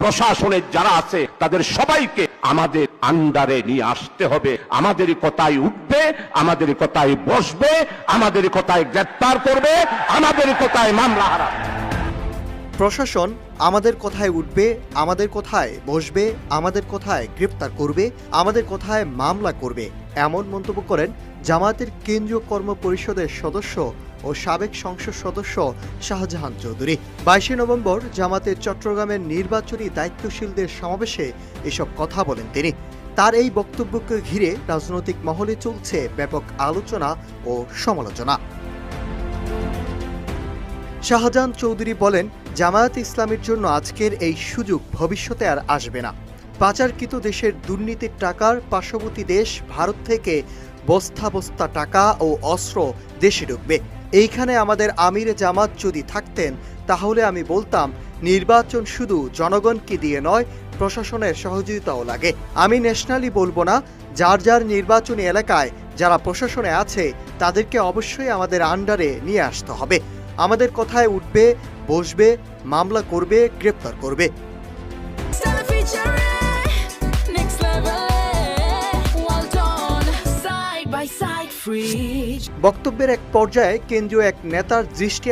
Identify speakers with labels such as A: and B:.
A: প্রশাসনের যারা আছে তাদের সবাইকে আমাদের আন্ডারে নিয়ে আসতে হবে। আমাদের কথায় উঠবে, আমাদের কথায় বসবে, আমাদের কথায় গ্রেফতার করবে, আমাদের কথায় মামলা হারাবে।
B: প্রশাসন আমাদের কথায় উঠবে, আমাদের কথায় বসবে, আমাদের কথায় গ্রেপ্তার করবে, আমাদের কথায় মামলা করবে, এমন মন্তব্য করেন জামায়াতের কেন্দ্রীয় কর্ম পরিষদের সদস্য ও সাবেক সংসদ সদস্য শাহজাহান চৌধুরী। 22 নভেম্বর জামায়াতের চট্টগ্রামের নির্বাচনী দায়িত্বশীলদের সমাবেশে এসব কথা বলেন তিনি। তার এই বক্তব্যকে ঘিরে রাজনৈতিক মহলে চলছে ব্যাপক আলোচনা ও সমালোচনা। শাহজাহান চৌধুরী বলেন, জামায়াত ইসলামের জন্য আজকের এই সুযোগ ভবিষ্যতে আর আসবে না। পাচারকৃত দেশের দুর্নীতির টাকার পার্শ্ববর্তী দেশ ভারত থেকে বস্তা বস্তা টাকা ও অস্ত্র দেশে ঢুকবে। এইখানে আমাদের আমিরে জামাত যদি থাকতেন তাহলে আমি বলতাম, নির্বাচন শুধু জনগণকে দিয়ে নয়, প্রশাসনের সহযোগিতাও লাগে। আমি ন্যাশনালি বলবো না, যার যার নির্বাচনী এলাকায় যারা প্রশাসনে আছে তাদেরকে অবশ্যই আমাদের আন্ডারে নিয়ে আসতে হবে। আমাদের কথায় উঠবে, বসবে, মামলা করবে, গ্রেপ্তার করবে। বক্তব্যের এক পর্যায়ে কেন্দ্রীয় এক নেতার দৃষ্টি